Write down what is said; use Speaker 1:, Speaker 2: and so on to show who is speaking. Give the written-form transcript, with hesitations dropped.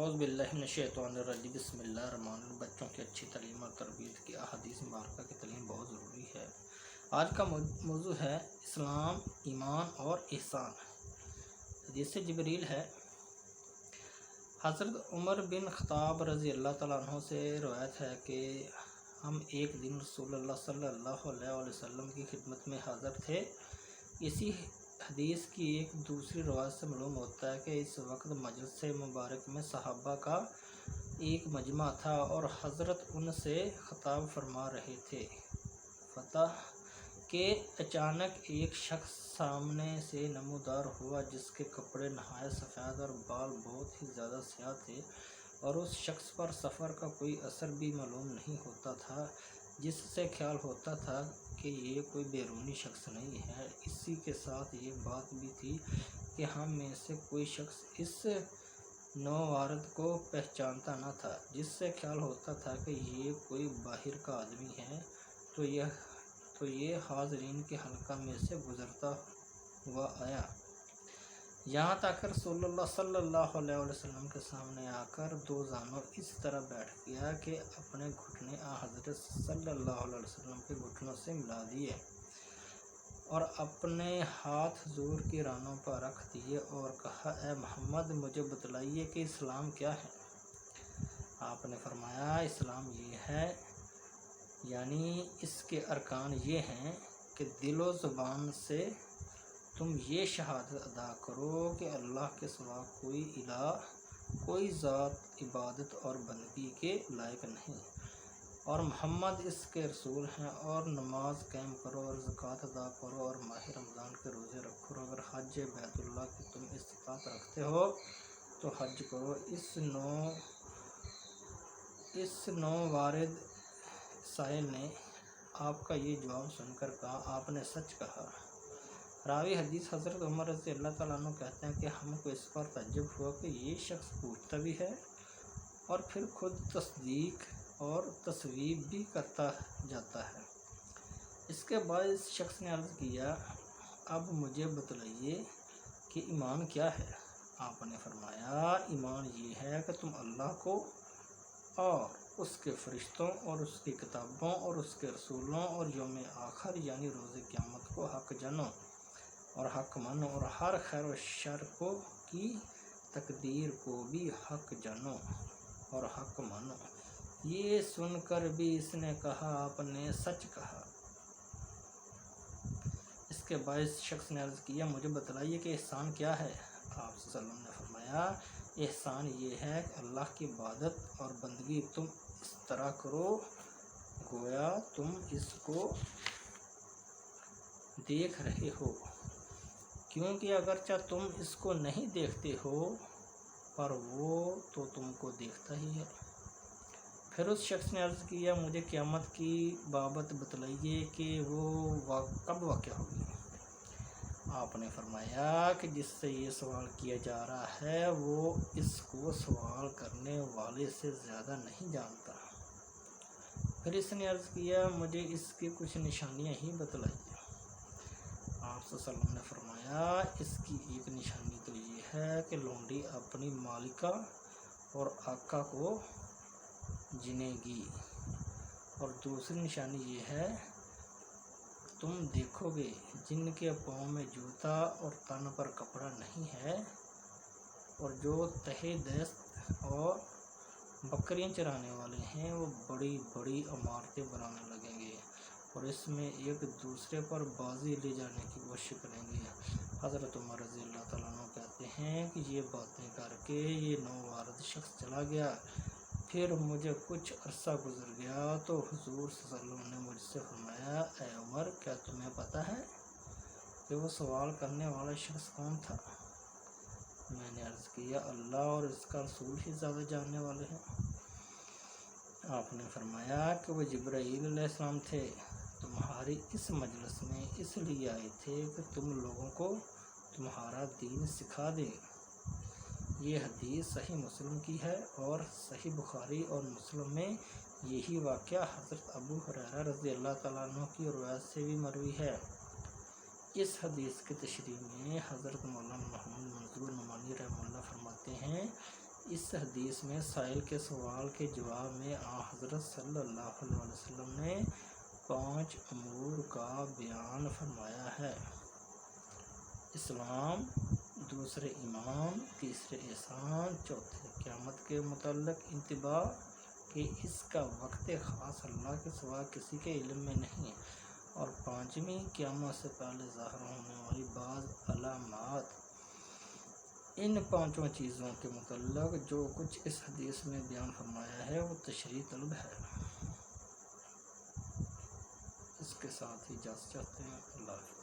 Speaker 1: اعوذ باللہ من الشیطان الرجیم بسم اللہ الرحمن الرحیم۔ بچوں کی اچھی تعلیم اور تربیت کی احادیث مبارکہ کی تعلیم بہت ضروری ہے۔ آج کا موضوع ہے اسلام، ایمان اور احسان۔ حدیث جبریل ہے، حضرت عمر بن خطاب رضی اللہ تعالیٰ عنہ سے روایت ہے کہ ہم ایک دن رسول اللہ صلی اللہ علیہ وسلم کی خدمت میں حاضر تھے۔ اسی حدیث کی ایک دوسری روایت سے معلوم ہوتا ہے کہ اس وقت مجلس مبارک میں صحابہ کا ایک مجمع تھا اور حضرت ان سے خطاب فرما رہے تھے۔ فتح کہ اچانک ایک شخص سامنے سے نمودار ہوا جس کے کپڑے نہایت سفید اور بال بہت ہی زیادہ سیاہ تھے، اور اس شخص پر سفر کا کوئی اثر بھی معلوم نہیں ہوتا تھا، جس سے خیال ہوتا تھا کہ یہ کوئی بیرونی شخص نہیں ہے۔ اسی کے ساتھ یہ بات بھی تھی کہ ہم میں سے کوئی شخص اس نوآورد کو پہچانتا نہ تھا، جس سے خیال ہوتا تھا کہ یہ کوئی باہر کا آدمی ہے۔ تو یہ حاضرین کے حلقہ میں سے گزرتا ہوا آیا، یہاں تک رسول اللہ صلی اللہ علیہ وسلم کے سامنے آ کر دو زانوں اس طرح بیٹھ گیا کہ اپنے گھٹنے حضرت صلی اللہ علیہ وسلم کے گھٹنوں سے ملا دیے اور اپنے ہاتھ حضور کی رانوں پر رکھ دیے اور کہا، اے محمد، مجھے بتلائیے کہ اسلام کیا ہے؟ آپ نے فرمایا، اسلام یہ ہے، یعنی اس کے ارکان یہ ہیں کہ دل و زبان سے تم یہ شہادت ادا کرو کہ اللہ کے سوا کوئی الہ، کوئی ذات عبادت اور بندگی کے لائق نہیں، اور محمد اس کے رسول ہیں، اور نماز قائم کرو اور زکوٰۃ ادا کرو اور ماہ رمضان کے روزے رکھو، اور اگر حج بیت اللہ کی تم استطاعت رکھتے ہو تو حج کرو۔ اس نوآورد سائل نے آپ کا یہ جواب سن کر کہا، آپ نے سچ کہا۔ راوی حدیث حضرت عمر رضی اللہ تعالیٰ عنہ کہتے ہیں کہ ہم کو اس پر تعجب ہوا کہ یہ شخص پوچھتا بھی ہے اور پھر خود تصدیق اور تصویب بھی کرتا جاتا ہے۔ اس کے بعد اس شخص نے عرض کیا، اب مجھے بتلائیے کہ ایمان کیا ہے؟ آپ نے فرمایا، ایمان یہ ہے کہ تم اللہ کو اور اس کے فرشتوں اور اس کی کتابوں اور اس کے رسولوں اور یوم آخر یعنی روز قیامت کو حق جانو اور حق مانو، اور ہر خیر و شر کی تقدیر کو بھی حق جانو اور حق مانو۔ یہ سن کر بھی اس نے کہا، آپ نے سچ کہا۔ اس کے بعد اس شخص نے عرض کیا، مجھے بتلائیے کہ احسان کیا ہے؟ آپ صلی اللہ علیہ وسلم نے فرمایا، احسان یہ ہے کہ اللہ کی عبادت اور بندگی تم اس طرح کرو گویا تم اس کو دیکھ رہے ہو، کیونکہ اگرچہ تم اس کو نہیں دیکھتے ہو پر وہ تو تم کو دیکھتا ہی ہے۔ پھر اس شخص نے عرض کیا، مجھے قیامت کی بابت بتلائیے کہ وہ کب واقع ہوگی؟ آپ نے فرمایا کہ جس سے یہ سوال کیا جا رہا ہے وہ اس کو سوال کرنے والے سے زیادہ نہیں جانتا۔ پھر اس نے عرض کیا، مجھے اس کی کچھ نشانیاں ہی بتلائیے۔ آپ صلی اللہ علیہ وسلم نے فرمایا، اس کی ایک نشانی تو یہ ہے کہ لونڈی اپنی مالکہ اور آقا کو جنے گی، اور دوسری نشانی یہ ہے تم دیکھو گے جن کے پاؤں میں جوتا اور تن پر کپڑا نہیں ہے، اور جو تہہ دست اور بکریاں چرانے والے ہیں، وہ بڑی بڑی عمارتیں بنانے لگیں گے اور اس میں ایک دوسرے پر بازی لے جانے کی کوشش کریں گے۔ حضرت عمر رضی اللہ تعالیٰ عنہ کہتے ہیں کہ یہ باتیں کر کے یہ نوآورد شخص چلا گیا۔ پھر مجھے کچھ عرصہ گزر گیا تو حضور صلی اللہ علیہ وسلم نے مجھ سے فرمایا، اے عمر، کیا تمہیں پتہ ہے کہ وہ سوال کرنے والا شخص کون تھا؟ میں نے عرض کیا، اللہ اور اس کا رسول ہی زیادہ جاننے والے ہیں۔ آپ نے فرمایا کہ وہ جبرائیل علیہ السلام تھے، تمہاری اس مجلس میں اس لیے آئے تھے کہ تم لوگوں کو تمہارا دین سکھا دیں۔ یہ حدیث صحیح مسلم کی ہے، اور صحیح بخاری اور مسلم میں یہی واقعہ حضرت ابو ہریرہ رضی اللہ تعالیٰ عنہ کی روایت سے بھی مروی ہے۔ اس حدیث کی تشریح میں حضرت مولانا محمد منظور نعمانی رحمہ اللہ فرماتے ہیں، اس حدیث میں سائل کے سوال کے جواب میں حضرت صلی اللہ علیہ وسلم نے 5 امور کا بیان فرمایا ہے: اسلام، دوسرے ایمان، تیسرے احسان، چوتھے قیامت کے متعلق انتباہ کہ اس کا وقت خاص اللہ کے سوا کسی کے علم میں نہیں، اور 5ویں قیامت سے پہلے ظاہر ہونے والی بعض علامات۔ ان 5 چیزوں کے متعلق جو کچھ اس حدیث میں بیان فرمایا ہے وہ تشریح طلب ہے۔ اس کے ساتھ ہی اجازت چاہتے ہیں۔ اللہ حافظ۔